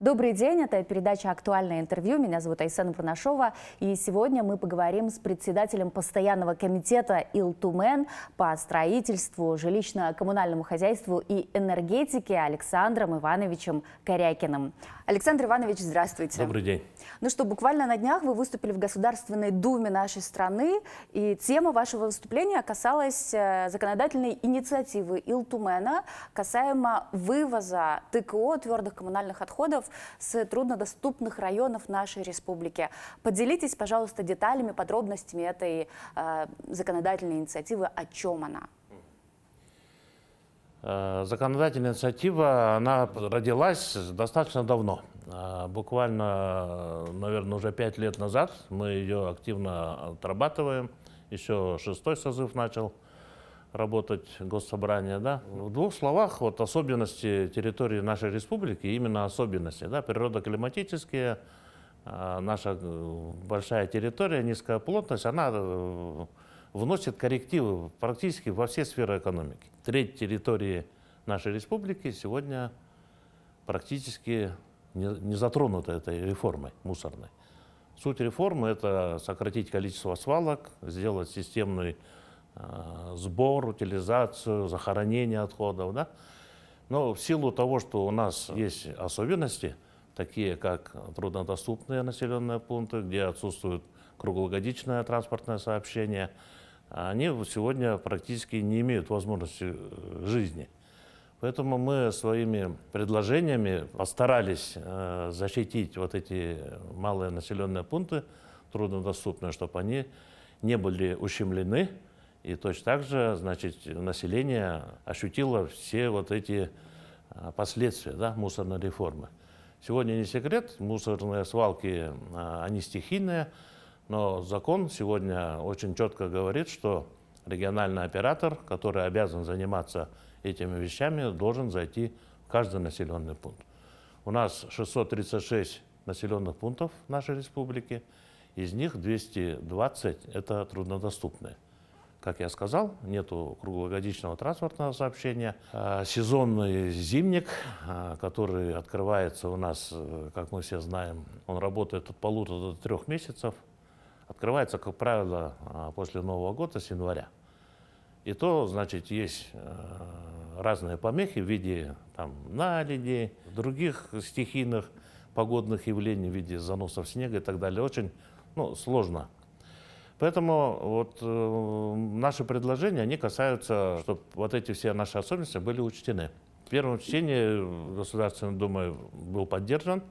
Добрый день, это передача «Актуальное интервью». Меня зовут Айсена Пурнашова. И сегодня мы поговорим с председателем постоянного комитета ИЛТУМЭН по строительству, жилищно-коммунальному хозяйству и энергетике Александром Ивановичем Корякиным. Александр Иванович, здравствуйте. Добрый день. Ну что, буквально на днях вы выступили в Государственной Думе нашей страны, и тема вашего выступления касалась законодательной инициативы ИЛТУМЭНа касаемо вывоза ТКО, твердых коммунальных отходов, с труднодоступных районов нашей республики. Поделитесь, пожалуйста, деталями, подробностями этой законодательной инициативы, о чем она. Законодательная инициатива, она родилась достаточно давно. Буквально, наверное, уже 5 лет назад мы ее активно отрабатываем. Еще 6-й созыв начал работать госсобрание. Да? В двух словах, вот особенности территории нашей республики, именно особенности, да, природоклиматические, наша большая территория, низкая плотность, она вносит коррективы практически во все сферы экономики. Треть территории нашей республики сегодня практически не затронута этой реформой мусорной. Суть реформы – это сократить количество свалок, сделать системный сбор, утилизацию, захоронение отходов. Да? Но в силу того, что у нас есть особенности, такие как труднодоступные населенные пункты, где отсутствует круглогодичное транспортное сообщение, они сегодня практически не имеют возможности жизни. Поэтому мы своими предложениями постарались защитить вот эти малые населенные пункты, труднодоступные, чтобы они не были ущемлены. И точно так же, значит, население ощутило все вот эти последствия, да, мусорной реформы. Сегодня не секрет, мусорные свалки, они стихийные, но закон сегодня очень четко говорит, что региональный оператор, который обязан заниматься этими вещами, должен зайти в каждый населенный пункт. У нас 636 населенных пунктов в нашей республике, из них 220 – это труднодоступные. Как я сказал, нету круглогодичного транспортного сообщения. Сезонный зимник, который открывается у нас, как мы все знаем, он работает от 1,5 до 3 месяцев. Открывается, как правило, после Нового года, с января. И то, значит, есть разные помехи в виде там, наледей, других стихийных погодных явлений в виде заносов снега и так далее. Очень сложно. Поэтому вот наши предложения, они касаются, чтобы вот эти все наши особенности были учтены. В первом чтении Государственной Думой был поддержан,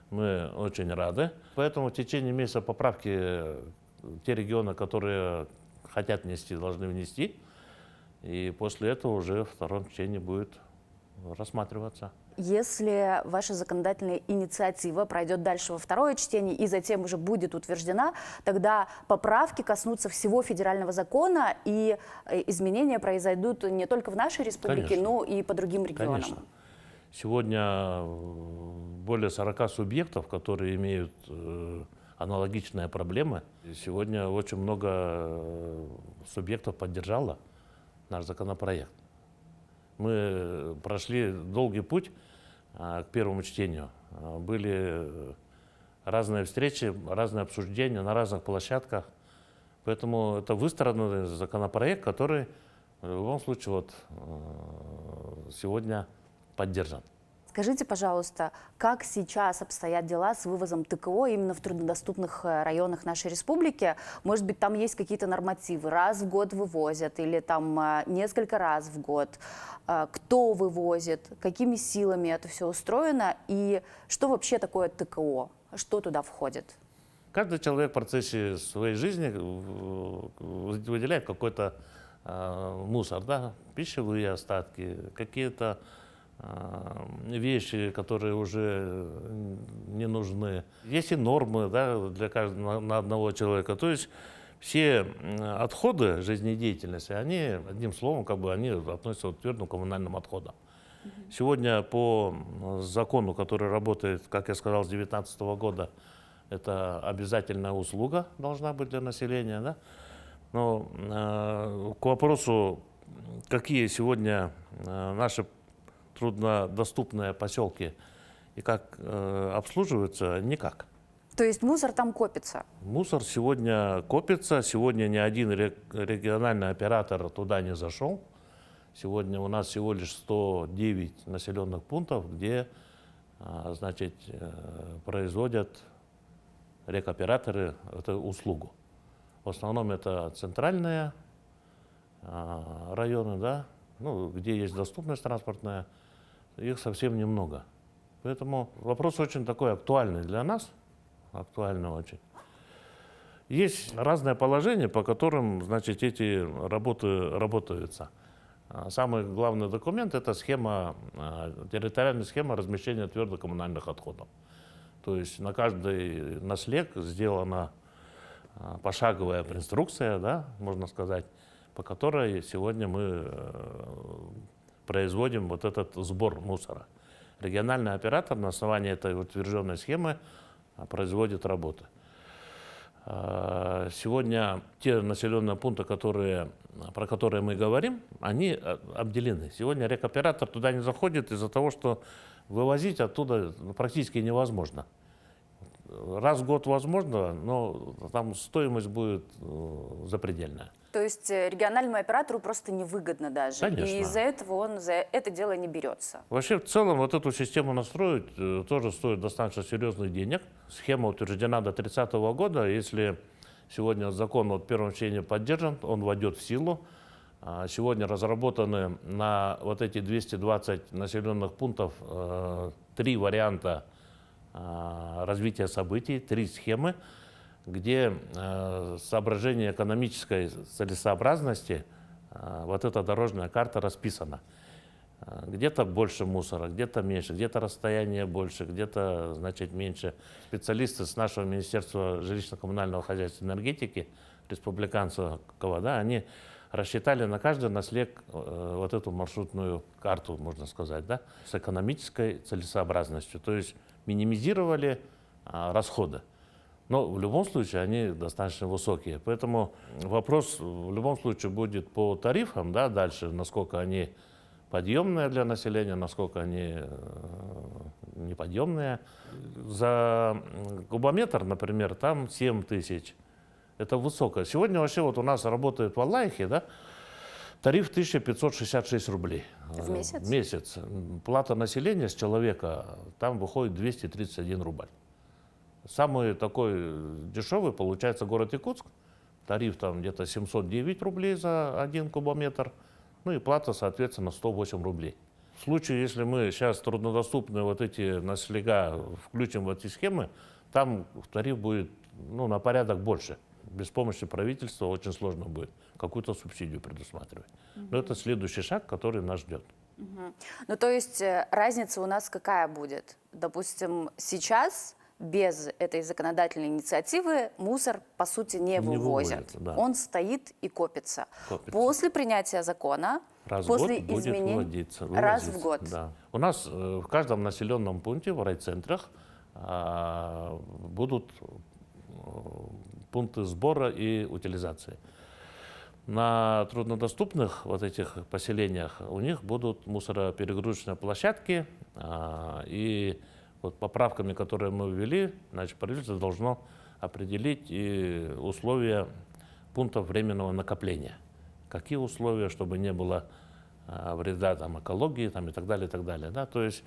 мы очень рады. Поэтому в течение месяца поправки те регионы, которые хотят внести, должны внести. И после этого уже в втором чтении будет рассматриваться. Если ваша законодательная инициатива пройдет дальше во второе чтение и затем уже будет утверждена, тогда поправки коснутся всего федерального закона, и изменения произойдут не только в нашей республике, Конечно. но и по другим регионам. Конечно. Сегодня более 40 субъектов, которые имеют аналогичные проблемы. Сегодня очень много субъектов поддержало наш законопроект. Мы прошли долгий путь к первому чтению. Были разные встречи, разные обсуждения на разных площадках. Поэтому это выстроенный законопроект, который в любом случае вот сегодня поддержан. Скажите, пожалуйста, как сейчас обстоят дела с вывозом ТКО именно в труднодоступных районах нашей республики? Может быть, там есть какие-то нормативы? Раз в год вывозят или там несколько раз в год? Кто вывозит? Какими силами это все устроено? И что вообще такое ТКО? Что туда входит? Каждый человек в процессе своей жизни выделяет какой-то мусор, да? Пищевые остатки, какие-то вещи, которые уже не нужны. Есть и нормы, да, для каждого, на одного человека. То есть все отходы жизнедеятельности, они, одним словом, они относятся к твердым коммунальным отходам. Сегодня по закону, который работает, как я сказал, с 2019 года, это обязательная услуга должна быть для населения. Да? Но к вопросу, какие сегодня наши труднодоступные поселки И как обслуживаются? Никак. То есть мусор там копится? Мусор сегодня копится, сегодня ни один региональный оператор туда не зашел. Сегодня у нас всего лишь 109 населенных пунктов, где значит, производят рекоператоры эту услугу. В основном это центральные районы, да, ну, где есть доступность транспортная, их совсем немного. Поэтому вопрос очень такой актуальный для нас, актуальный очень. Есть разные положения, по которым, значит, эти работы работаются. Самый главный документ – это схема, территориальная схема размещения твердокоммунальных отходов. То есть на каждый наследок сделана пошаговая инструкция, да, можно сказать, по которой сегодня мы производим вот этот сбор мусора. Региональный оператор на основании этой утвержденной схемы производит работы. Сегодня те населенные пункты, про которые мы говорим, они обделены. Сегодня рекоператор туда не заходит из-за того, что вывозить оттуда практически невозможно. Раз в год возможно, но там стоимость будет запредельная. То есть региональному оператору просто невыгодно даже. Конечно. И из-за этого он за это дело не берется. Вообще, в целом, вот эту систему настроить тоже стоит достаточно серьезных денег. Схема утверждена до 30 года. Если сегодня закон в первом чтении поддержан, он войдет в силу. Сегодня разработаны на вот эти 220 населенных пунктов 3 варианта развития событий, 3 схемы, где соображение экономической целесообразности вот эта дорожная карта расписана. Где-то больше мусора, где-то меньше, где-то расстояние больше, где-то, значит, меньше. Специалисты с нашего Министерства жилищно-коммунального хозяйства и энергетики, республиканского, да, они рассчитали на каждый наследок вот эту маршрутную карту, можно сказать, да, с экономической целесообразностью. То есть минимизировали расходы. Но в любом случае они достаточно высокие. Поэтому вопрос в любом случае будет по тарифам, да, дальше, насколько они подъемные для населения, насколько они неподъемные. За кубометр, например, там 7 тысяч. Это высоко. Сегодня вообще вот у нас работает в Аллахе, да, тариф 1566 рублей. В месяц? В месяц. Плата населения с человека там выходит 231 рубль. Самый такой дешевый получается город Якутск. Тариф там где-то 709 рублей за 1 кубометр. Ну и плата, соответственно, 108 рублей. В случае, если мы сейчас труднодоступные вот эти наслега включим в эти схемы, там тариф будет, ну, на порядок больше. Без помощи правительства очень сложно будет какую-то субсидию предусматривать. Но это следующий шаг, который нас ждет. Ну, то есть разница у нас какая будет? Допустим, сейчас без этой законодательной инициативы мусор, по сути, не вывозят. Да. Он стоит и копится. Копится. После принятия закона, Раз в после год будет изменений, выводиться. раз в год. Да. У нас в каждом населенном пункте, в райцентрах, будут пункты сбора и утилизации. На труднодоступных вот этих поселениях у них будут мусороперегрузочные площадки, и вот поправками, которые мы ввели, значит, правительство должно определить и условия пунктов временного накопления. Какие условия, чтобы не было вреда там, экологии там, и так далее, и так далее. Да? То есть,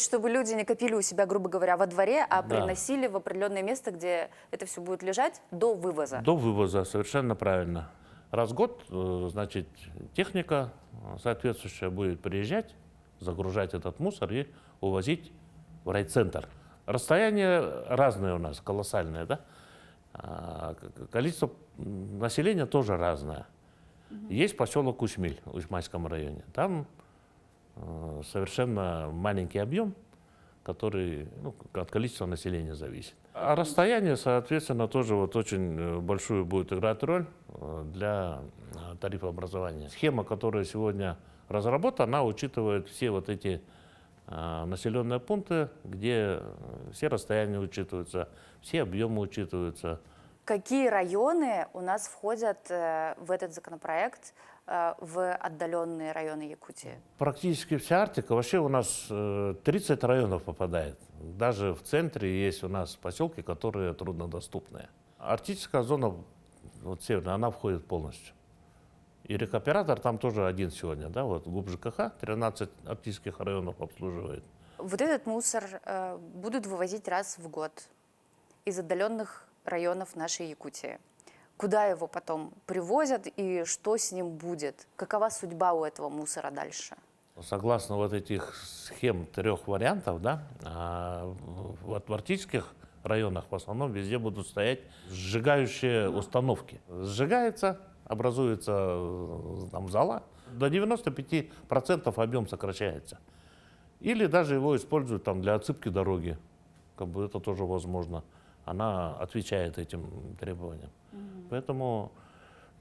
чтобы люди не копили у себя, грубо говоря, во дворе, а Да. приносили в определенное место, где это все будет лежать, до вывоза. до вывоза, совершенно правильно. Раз в год, значит, техника соответствующая будет приезжать, загружать этот мусор и увозить в райцентр. Расстояния разные у нас, колоссальные, да? Количество населения тоже разное. Есть поселок Усьмиль в Усьмальском районе. Там совершенно маленький объем, который, ну, от количества населения зависит. А расстояние, соответственно, тоже вот очень большую будет играть роль для тарифообразования. Схема, которая сегодня разработана, она учитывает все вот эти населенные пункты, где все расстояния учитываются, все объемы учитываются. Какие районы у нас входят в этот законопроект в отдаленные районы Якутии? Практически вся Арктика. Вообще у нас 30 районов попадает. Даже в центре есть у нас поселки, которые труднодоступные. Арктическая зона, вот северная, она входит полностью. И рекоператор там тоже один сегодня, да, вот ГУП ЖКХ 13 арктических районов обслуживает. Вот этот мусор будут вывозить раз в год из отдаленных районов нашей Якутии. Куда его потом привозят и что с ним будет? Какова судьба у этого мусора дальше? Согласно вот этих схем 3 вариантов, да, вот в арктических районах в основном везде будут стоять сжигающие установки. Сжигается, образуется там зола, до 95% объем сокращается. Или даже его используют там для отсыпки дороги, как бы это тоже возможно. Она отвечает этим требованиям. Поэтому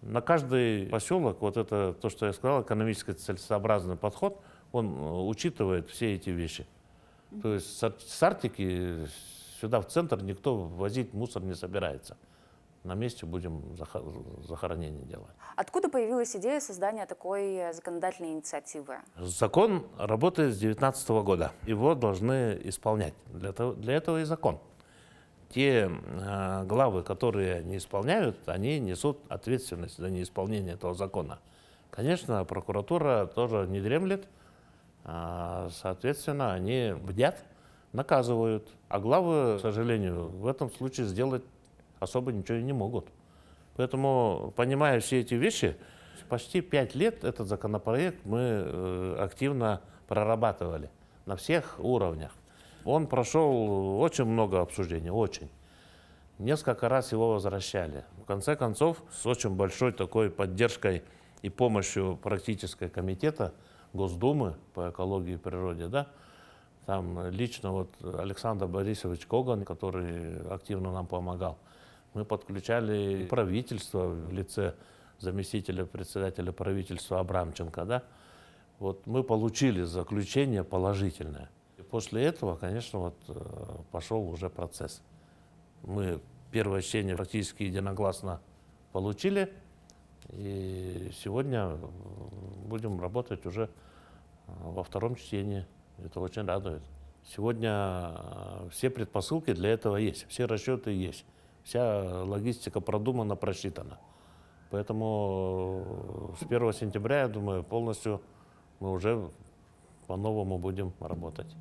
на каждый поселок, вот это то, что я сказал, экономически целесообразный подход, он учитывает все эти вещи. То есть с Арктики сюда в центр никто возить мусор не собирается. На месте будем захоронение делать. Откуда появилась идея создания такой законодательной инициативы? Закон работает с 2019 года. Его должны исполнять. Для этого и закон. Те главы, которые не исполняют, они несут ответственность за неисполнение этого закона. Конечно, прокуратура тоже не дремлет, соответственно, они бдят, наказывают. А главы, к сожалению, в этом случае сделать особо ничего и не могут. Поэтому, понимая все эти вещи, почти 5 лет этот законопроект мы активно прорабатывали на всех уровнях. Он прошел очень много обсуждений, очень. Несколько раз его возвращали. В конце концов, с очень большой такой поддержкой и помощью практического комитета Госдумы по экологии и природе, да, там лично вот Александр Борисович Коган, который активно нам помогал, мы подключали правительство в лице заместителя председателя правительства Абрамченко, да, вот мы получили заключение положительное. И после этого, конечно, вот пошел уже процесс. Мы первое чтение практически единогласно получили, и сегодня будем работать уже во втором чтении. Это очень радует. Сегодня все предпосылки для этого есть, все расчеты есть, вся логистика продумана, просчитана. Поэтому с 1 сентября, я думаю, полностью мы уже по-новому будем работать.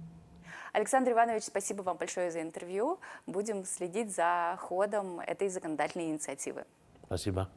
Александр Иванович, спасибо вам большое за интервью. Будем следить за ходом этой законодательной инициативы. Спасибо.